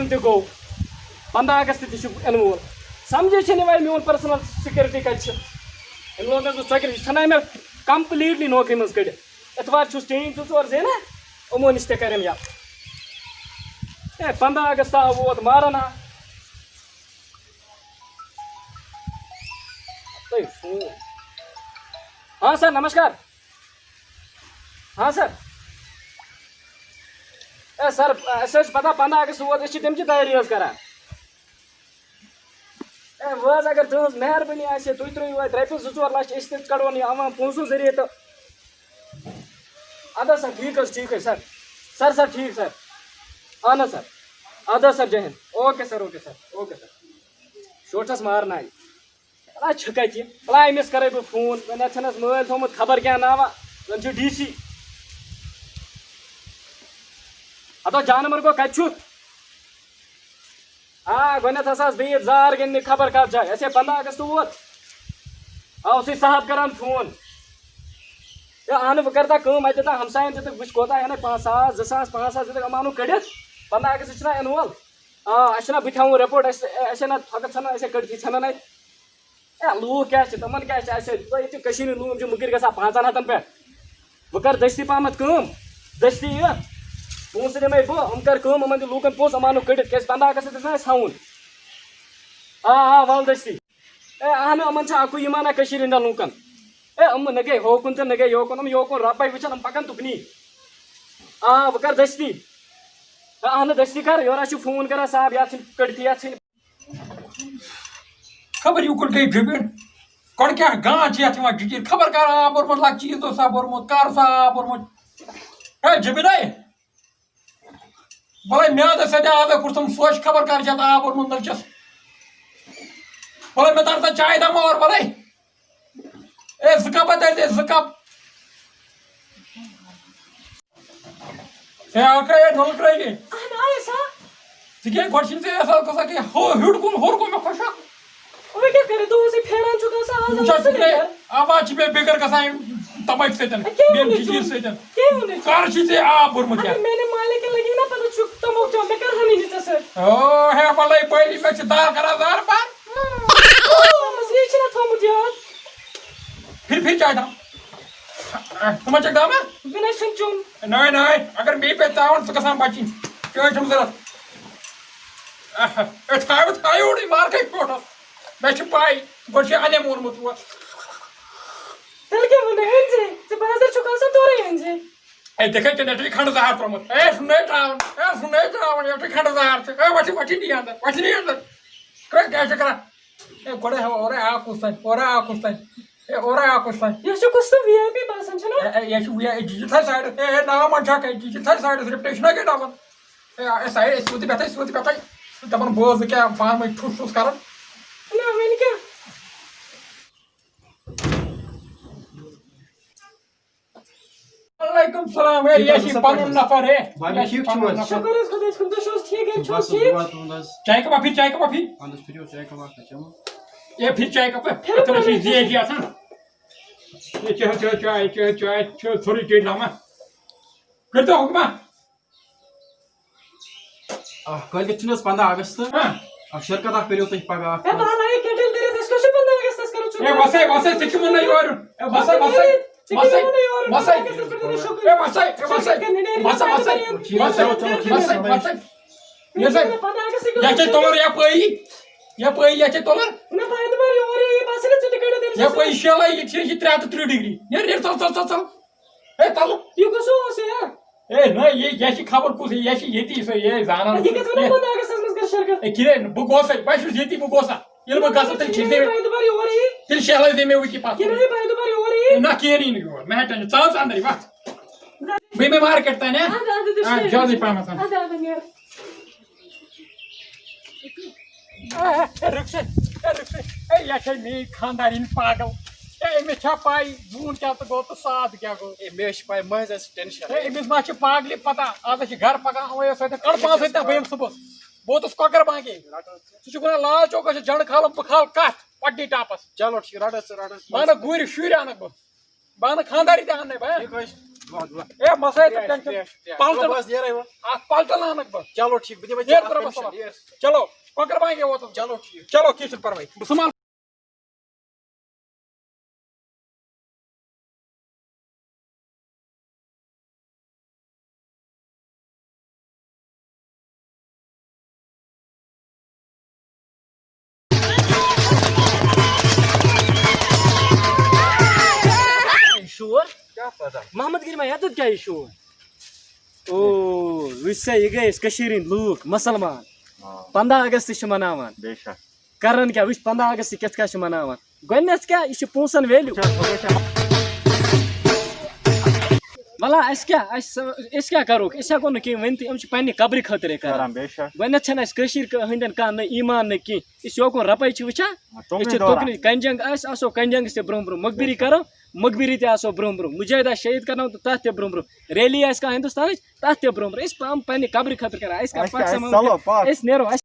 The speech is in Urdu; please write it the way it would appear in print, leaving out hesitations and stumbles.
PM تہِ گوٚو 15 اگست تہِ چھُ یِنہٕ وول سمجھے چھِنہٕ وۄنۍ میون پٔرسنل سِکیورٹی کَتہِ چھِ أمۍ لوگنَس بہٕ ژۄکِر یہِ ژھٕناے مےٚ کمپلیٖٹلی نوکری منٛز کٔڑِتھ اِتوار چھُس ٹیٖم 2-4 زینان یِمو نِش تہِ کَرٮ۪م یَتھ 15 اگست آو ووت ماران آ تُہۍ فون ہاں سر نمسکار ہاں سر سر اَسہِ حظ چھِ پتہ 15 اگست ووت أسۍ چھِ تَمچی تیٲری حظ کران وۄنۍ حظ اگر تُہٕنٛز مہربٲنی آسہِ ہے تُہۍ ترٛٲیِو اَتہِ رۄپیہِ 2-4 لَچھ أسۍ تہِ کَڑون یہِ عوام پونٛسو ذٔریعہِ تہٕ اَدٕ حظ سر ٹھیٖک حظ سر ٹھیٖک سر اہن حظ سر اَدٕ حظ سر جے ہِنٛد اوکے سر شوٹھَس مارنایہِ بَلا چھُ کَتہِ یہِ بَلا أمِس کَرَے بہٕ فون وۄنۍ اَتھ چھَنَس مٲلۍ تھوٚمُت خبر کیٛاہ ناوہ زَن چھُ DC ہَتو جانور گوٚو کَتہِ چھُکھ گۄڈنٮ۪تھ ہسا ٲس بیٚیہِ زار گِنٛدنہِ خبر کَتھ جایہِ اَسے 15 اگست ووت اوسُے صاحب کران فون ہے اہنہٕ بہٕ کَرٕ تَتھ کٲم اَتہِ دِتہٕ ہمساین دِتُکھ وٕچھ کوتاہ اَنَے 5,000 2,000 5,000 دِتُکھ یِم اَنوکھ کٔڑِتھ 15 اگست چھُنہ یِنہٕ وول اَسہِ چھُنہ بہٕ تھاوُن رِپوٹ اَسے نہ پھۄکہٕ ژھٕنان اَسے کٔڑتھٕے ژھٕنان اَتہِ لوٗکھ کیٛاہ چھِ تِمن کیٛاہ چھِ اَسہِ ییٚتہِ چھِ کٔشیٖرِ ہِنٛدۍ لوٗکھ چھِ مُکٕرۍ گژھان 500 پٮ۪ٹھ بہٕ کَرٕ دٔستی پہمتھ کٲم دٔستی یہِ پونٛسہٕ دِمَے بہٕ یِم کَرٕ کٲم یِمن دِ لوٗکَن پونٛسہٕ یِم اَنوکھ کٔڑِتھ کیٛازِ 15 اگست چھُنہ اَسہِ تھاوُن وَل دٔستی اہنہٕ یِمن چھُ اَکُے یہِ مانان کٔشیٖرِ ہِنٛدٮ۪ن لوٗکَن یِم نہ گٔے ہوکُن تہٕ نہ گٔے یوکُن یِم یوکُن رۄپَے وٕچھان یِم پَکان تُکنی بہٕ کَرٕ دٔستی اہنہٕ دٔستی کَر یورٕ چھُ فون کران صاحب یَتھ ژھٕنۍ کٔڑتھٕے یَتھ ژھٕنۍ خبر یوٗکُن گٔے ڈُبِن گۄڈٕ کیٛاہ گانٛد چھِ یَتھ یِوان ڈِٹیل خبر کر آب اوٚرمُت لَکچہِ عیٖز اوسا بوٚرمُت کر سا آب اوٚرمُت ہے جِبِنَے بَلَے میٛادَس سۭتۍ آبے کوٚرتُم سوچ خبر کر چھِ اَتھ آب اوٚرمُت نٔلچَس بَلَے مےٚ تَر سا چاے دَمہٕ اور بَلَے 2 کَپ تَرِ دے 2 کَپ ہے اَکھَے نوٚل ترٛٲیِنہِ ژٕ کیٛازِ گۄڈٕ چھِنہٕ ژےٚ احساس گژھان کہِ ہیوٚر گوٚو مےٚ خۄشک آواز چھِ مےٚ بِگٕر گژھان ییٚمہِ تَماکہِ سۭتۍ بیٚیہِ جِجیٖر سۭتۍ کر چھُے ژےٚ آب اوٚرمُت ہے بَلَے پٲری مےٚ چھِ دَہ کران زارٕ پار پھِرِ چاے دام ژٕ ما چھَکھ دامہ نٔے اگر بیٚیہِ پیٚیہِ تاوَن ژٕ گژھان بَچِنۍ چٲنۍ چھُم ضوٚرَتھ تھایوڑٕے مارکَے فوٹوس مےٚ چھِ پاے گۄڈٕ چھُ اَنٮ۪م اوٚنمُت اور دِکھَے ژےٚ نٮ۪ٹٕے کھنٛڈٕ زہر ترٛوومُت سُنٛدٕے ترٛاوَن یَتھ کھنٛڈٕ زہر چھِ وۄتھی نی اَندَر کیٛاہ چھِ کران گۄڈَے ہاو اورَے آو کُس تانۍ یہِ چھُ جی تھَر سایڈَس ناو ما چھَکھ جی تھَر سایڈَس رِپٹیشنہ گٔے ڈَبَن سایڈ سیوٚد پٮ۪ٹھَے دَپان بہٕ ٲسٕس کیٛاہ پانہٕ ؤنۍ ٹھُس ٹھُس کران وعلیکُم السلام یہِ چھِ پَنُن نفر چاے کَپا پھِر چاے کَپا زیچ آسان چاے چھِ ژھوٚرُے ٹیٚٹۍ لَما کٔرۍتو حُکما کٲلکٮ۪تھ چھُنہٕ حظ 15 اگست شِرکت اکھ کٔرِو تُہۍ پگاہ وَسَے ژےٚ چھُ وَنان تُلُر یَپٲری تُلُر یَپٲری شیلَے یہِ چھِ 330 ڈِگری نیرِ ژَل ہے تَلہٕ نہ یہِ چھِ خبر کُس یہِ چھِ ییٚتی سۄ یہِ زانان بہٕ گوسَے بہٕ چھُس ییٚتی بہٕ گوسا ییٚلہِ بہٕ گژھٕ تیٚلہِ شہلٲے مےٚ وٕتی پَتہٕ نہ کِہیٖنۍ نہٕ یور مےٚ ٹٮ۪نشَن ژٕ ژٕ اَندَرٕے وَتھ بیٚیہِ مارکیٹ تانۍ جلدی پہمتھ یہِ چھے میٛٲنۍ خاندارِنۍ پاگل أمِس چھا پاے زوٗن کیٛاہ تہٕ گوٚو تہٕ ساتھ کیٛاہ گوٚو مےٚ چھِ پاے مٔنٛزۍ آسہِ ٹٮ۪نشَن أمِس ما چھِ پاگلہِ پتہ آز چھِ گرٕ پکان اَوَے سۭتۍ کَڑ پانٛژھ سۭتۍ بہٕ یِمہٕ صُبحس بہٕ ووتُس کۄکَر بانٛگے ژٕ چھُکھ وَنان لال چوکَس چھِ جَنٛڈٕ کھالُن بہٕ کھالہٕ کَتھ پَٹنی ٹاپَس چلو ٹھیٖک رَٹَس مانہٕ گُرۍ شُرۍ اَنَکھ بہٕ بہٕ خانداری تہِ اَننے بہٕ ٹھیک حظ اے مسا ٹینشن پالٹل بس نیرے وۄنۍ اکھ پالٹل اَنکھ بہٕ چلو ٹھیک بہٕ دِمے نیرٕ رۄبَس حوال چلو کۄکر بانگے ووتُم چلو ٹھیک چلو کینٛہہ چھُنہٕ پرواے بہٕ سُمال شور کیا پتہ محمد گری ما یتھ کیا شور او وسا یہ گئے کشیر ہند لوک مسلمان 15 اگست چھ مناوان بے شک کرن کیا وچ 15 اگست کت کا چھ مناوان گۄڈنیٚتھ کیا یہ چھ پونسن ویلیو ولا اس کیا کرو اس ہیکو نہ کی ونت ام چھ پننہ قبر خاطر کران بے شک گۄڈنیٚتھ چھن اس کشیر ہندن کان نہ ایمان نہ کی اس یوکن رپے چھ وچا اس توکن کنجنگ اس آسو کنجنگ سے برم برم مقبری کرو مقبری تے آسو برم برم مجاہدہ شہید کرنو تو تہ تے برم برم ریلی اس کا ہندوستان تہ تے برم برم اس پننہ قبر خاطر کران اس کا پاک سمان اس نیرو